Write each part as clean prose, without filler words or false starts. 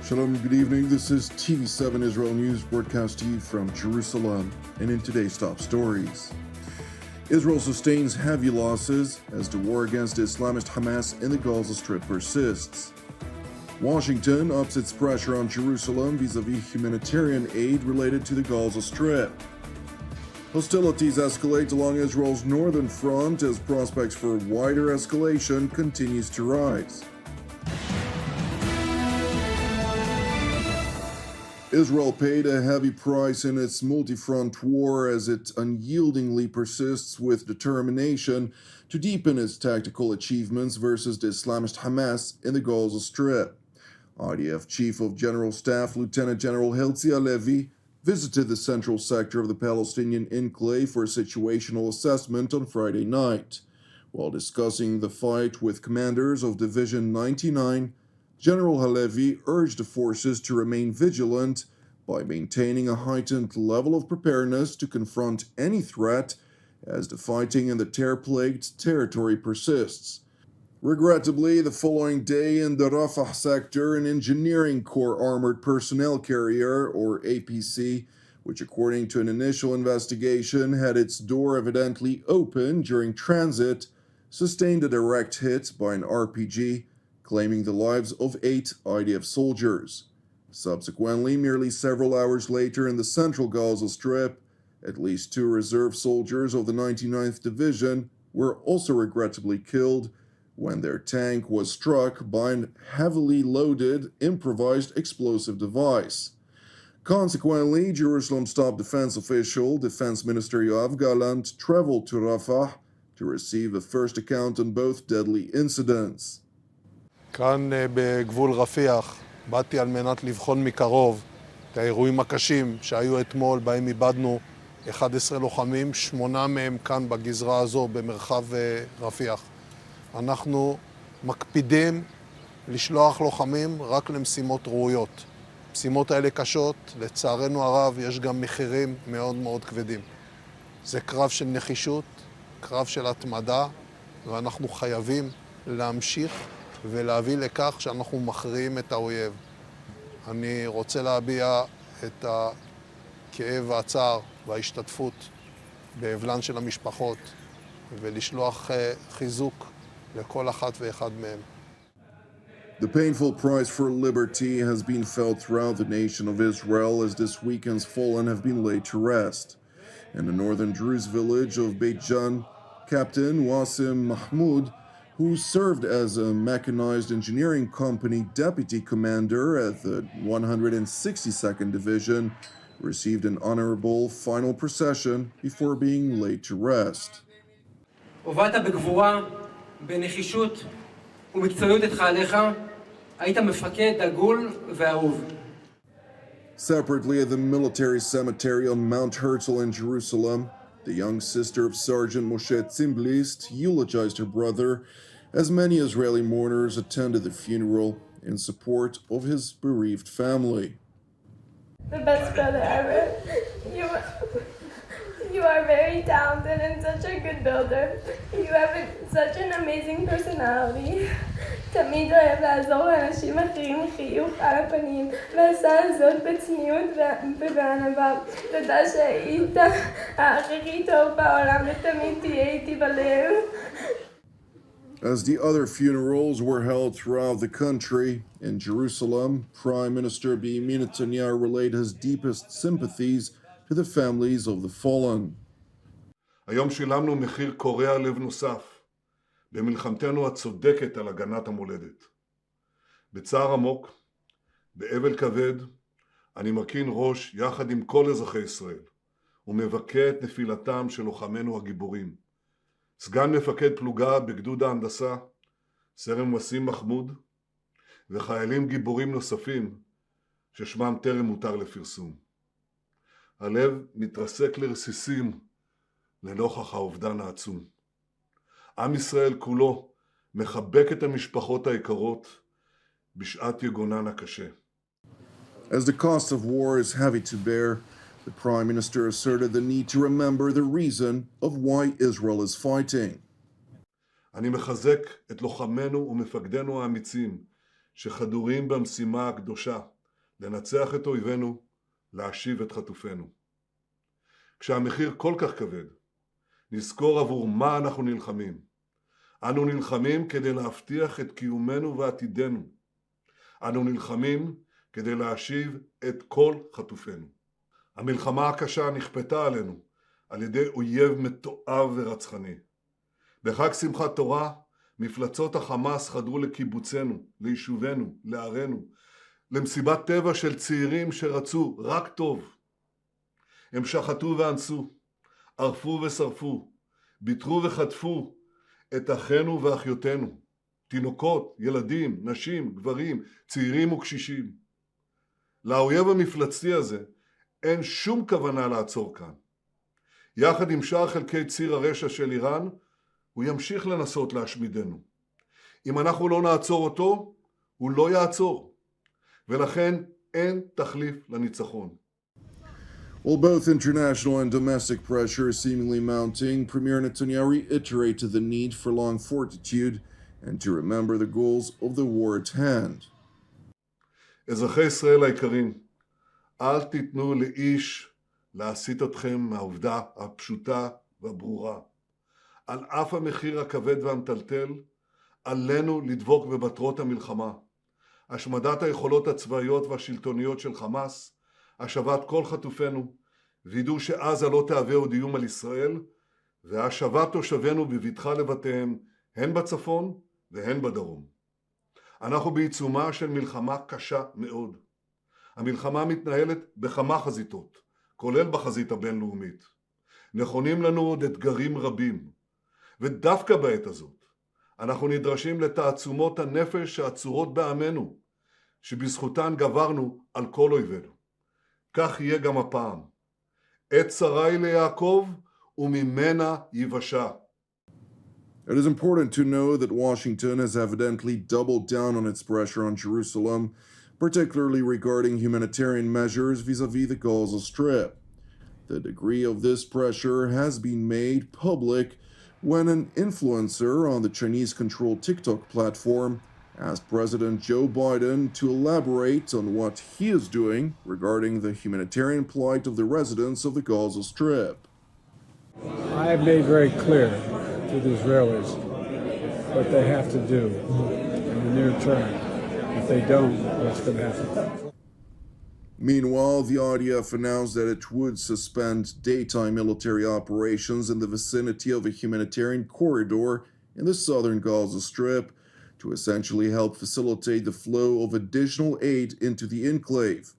Shalom, good evening. This is TV7 Israel News, broadcast to you from Jerusalem. And in today's top stories, Israel sustains heavy losses as the war against the Islamist Hamas in the Gaza Strip persists. Washington ups its pressure on Jerusalem vis-a-vis humanitarian aid related to the Gaza Strip. Hostilities escalate along Israel's northern front as prospects for wider escalation continues to rise. Israel paid a heavy price in its multi-front war as it unyieldingly persists with determination to deepen its tactical achievements versus the Islamist Hamas in the Gaza Strip. IDF Chief of General Staff Lieutenant General Herzi Halevi visited the central sector of the Palestinian enclave for a situational assessment on Friday night. While discussing the fight with commanders of Division 99, General Halevi urged the forces to remain vigilant by maintaining a heightened level of preparedness to confront any threat as the fighting in the terror-plagued territory persists. Regrettably, the following day in the Rafah sector, an Engineering Corps Armored Personnel Carrier, or APC, which according to an initial investigation had its door evidently open during transit, sustained a direct hit by an RPG, claiming the lives of 8 IDF soldiers. Subsequently, merely several hours later in the central Gaza Strip, at least 2 reserve soldiers of the 99th Division were also regrettably killed when their tank was struck by a heavily loaded, improvised explosive device. Consequently, Jerusalem's top defense official, Defense Minister Yoav Gallant, traveled to Rafah to receive a first account on both deadly incidents. כאן בגבול רפיח, באתי על מנת לבחון מקרוב את האירועים הקשים שהיו אתמול, בהם איבדנו 11 לוחמים, 8 מהם כאן בגזרה הזו במרחב רפיח. אנחנו מקפידים לשלוח לוחמים רק למשימות ראויות. המשימות האלה קשות, לצערנו הרב יש גם מחירים מאוד מאוד כבדים. זה קרב של נחישות, קרב של התמדה, ואנחנו חייבים להמשיך ולהביא לכך שאנחנו מכריעים את האויב. אני רוצה להביע את הכאב והצער וההשתתפות באבלן של המשפחות ולשלוח חיזוק לכל אחת ואחד מהם. The painful price for liberty has been felt throughout the nation of Israel as this weekend's fallen have been laid to rest. In the northern Druze village of Beit Jan, Captain Wasim Mahmoud, who served as a mechanized engineering company deputy commander at the 162nd Division, received an honorable final procession before being laid to rest. הובלת בגבורה, בנחישות ומקצועיות את חייליך, היית מפקד דגול ואהוב. Separately at the military cemetery on Mount Herzl in Jerusalem, the young sister of Sergeant Moshe Zimblist eulogized her brother as many Israeli mourners attended the funeral in support of his bereaved family. The best brother ever. You are very talented and such a good builder. You have such an amazing personality. תמיד אוהב לעזור לאנשים אחרים עם חיוך על הפנים, ועשה זאת בצניעות ובענווה. תודה שהיית הכי טוב בעולם ותמיד תהיה איתי בלב. As the other funerals were held throughout the country, in Jerusalem, Prime Minister Benjamin Netanyahu relayed his deepest sympathies to the families of the fallen. היום שילמנו מחיר קורע לב נוסף במלחמתנו הצודקת על הגנת המולדת. בצער עמוק, באבל כבד, אני מרכין ראש יחד עם כל אזרחי ישראל ומבכה את נפילתם של לוחמינו הגיבורים. סגן מפקד פלוגה בגדוד ההנדסה, סרן וסים מחמוד, וחיילים גיבורים נוספים ששמם טרם מותר לפרסום. הלב מתרסק לרסיסים לנוכח האובדן העצום. עם ישראל כולו מחבק את המשפחות היקרות בשעת יגונן הקשה. As the cost of war is heavy to bear, the Prime Minister asserted the need to remember the reason of why Israel is fighting. אני מחזק את לוחמינו ומפקדינו האמיצים שחדורים במשימה הקדושה לנצח את אויבינו, להשיב את חטופינו. כשהמחיר כל כך כבד, נזכור עבור מה אנחנו נלחמים. אנו נלחמים כדי להבטיח את קיומנו ועתידנו. אנו נלחמים כדי להשיב את כל חטופינו. המלחמה הקשה נכפתה עלינו על ידי אויב מתועב ורצחני. בחג שמחת תורה, מפלצות החמאס חדרו לקיבוצנו, ליישובנו, לערינו, למסיבת טבע של צעירים שרצו רק טוב. הם שחטו ואנסו, ערפו ושרפו, ביטרו וחטפו את אחינו ואחיותינו, תינוקות, ילדים, נשים, גברים, צעירים וקשישים. לאויב המפלצתי הזה אין שום כוונה לעצור כאן. יחד עם שאר חלקי ציר הרשע של איראן, הוא ימשיך לנסות להשמידנו. אם אנחנו לא נעצור אותו, הוא לא יעצור. ולכן אין תחליף לניצחון. While both international and domestic pressure is seemingly mounting, Premier Netanyahu reiterated the need for long fortitude and to remember the goals of the war at hand. אזרחי ישראל היקרים, אל תיתנו לאיש להסיט אתכם מהעובדה הפשוטה והברורה. על אף המחיר הכבד והמטלטל, עלינו לדבוק במטרות המלחמה. השמדת היכולות הצבאיות והשלטוניות של חמאס, השבת כל חטופינו, וידאו שעזה לא תהווה עוד איום על ישראל, והשבת תושבינו בבטחה לבתיהם, הן בצפון והן בדרום. אנחנו בעיצומה של מלחמה קשה מאוד. המלחמה מתנהלת בכמה חזיתות, כולל בחזית הבינלאומית. נכונים לנו עוד אתגרים רבים, ודווקא בעת הזאת, אנחנו נדרשים לתעצומות הנפש העצורות בעמנו, שבזכותן גברנו על כל אויבינו. כך יהיה גם הפעם. עת צרה היא ליעקב, וממנה יבשה. It is important to know that Washington has evidently doubled down on its pressure on Jerusalem, particularly regarding humanitarian measures vis-à-vis the Gaza Strip. The degree of this pressure has been made public when an influencer on the Chinese-controlled TikTok platform asked President Joe Biden to elaborate on what he is doing regarding the humanitarian plight of the residents of the Gaza Strip. I have made very clear to the Israelis what they have to do in the near term. If they don't, what's going to happen? Meanwhile, the IDF announced that it would suspend daytime military operations in the vicinity of a humanitarian corridor in the southern Gaza Strip to essentially help facilitate the flow of additional aid into the enclave.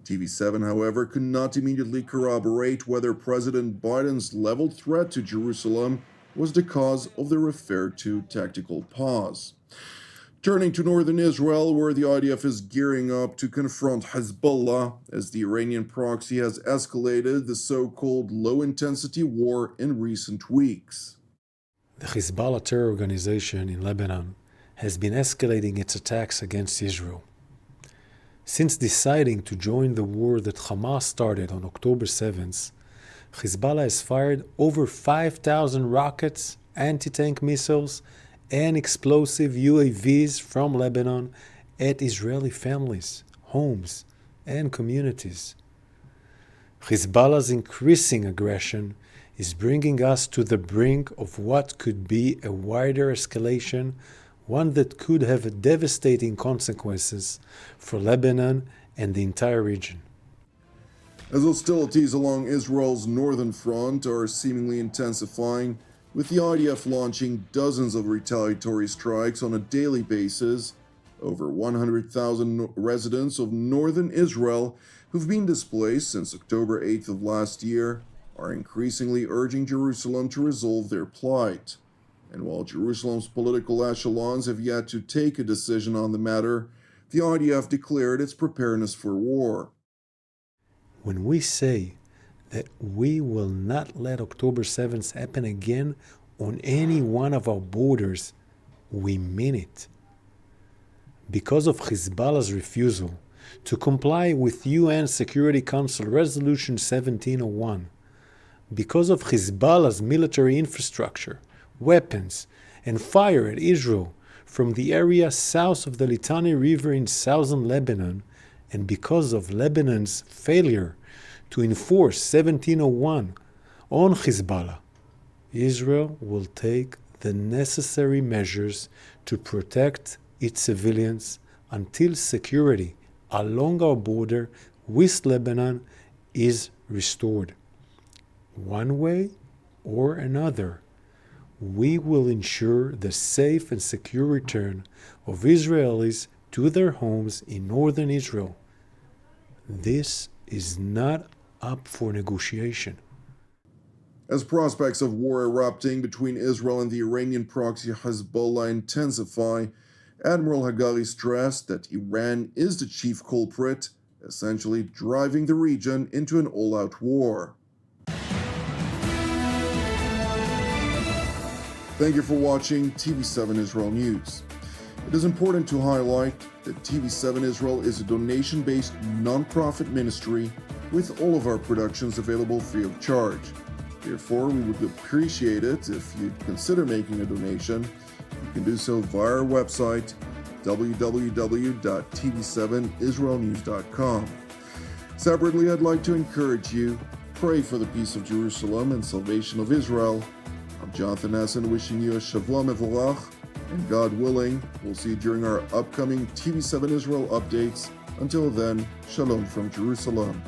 TV7, however, could not immediately corroborate whether President Biden's leveled threat to Jerusalem was the cause of the referred-to tactical pause. Turning to northern Israel, where the IDF is gearing up to confront Hezbollah as the Iranian proxy has escalated the so-called low-intensity war in recent weeks. The Hezbollah terror organization in Lebanon has been escalating its attacks against Israel. Since deciding to join the war that Hamas started on October 7th, Hezbollah has fired over 5,000 rockets, anti-tank missiles, and explosive UAVs from Lebanon at Israeli families, homes, and communities. Hezbollah's increasing aggression is bringing us to the brink of what could be a wider escalation, one that could have devastating consequences for Lebanon and the entire region. As hostilities along Israel's northern front are seemingly intensifying, with the IDF launching dozens of retaliatory strikes on a daily basis, over 100,000 residents of northern Israel who've been displaced since October 8th of last year are increasingly urging Jerusalem to resolve their plight. And while Jerusalem's political echelons have yet to take a decision on the matter, the IDF declared its preparedness for war. When we say that we will not let October 7th happen again on any one of our borders, we mean it. Because of Hezbollah's refusal to comply with UN Security Council Resolution 1701, because of Hezbollah's military infrastructure, weapons, and fire at Israel from the area south of the Litani River in southern Lebanon, and because of Lebanon's failure to enforce 1701 on Hezbollah, Israel will take the necessary measures to protect its civilians until security along our border with Lebanon is restored. One way or another, we will ensure the safe and secure return of Israelis to their homes in northern Israel. This is not up for negotiation. As prospects of war erupting between Israel and the Iranian proxy Hezbollah intensify, Admiral Hagari stressed that Iran is the chief culprit, essentially driving the region into an all-out war. Thank you for watching TV7 Israel News. It is important to highlight that TV7 Israel is a donation-based non-profit ministry with all of our productions available free of charge. Therefore, we would appreciate it if you'd consider making a donation. You can do so via our website, www.tv7israelnews.com. Separately, I'd like to encourage you, pray for the peace of Jerusalem and salvation of Israel. I'm Jonathan Essen wishing you a Shavua Mevorach, and God willing, we'll see you during our upcoming TV7 Israel updates. Until then, Shalom from Jerusalem.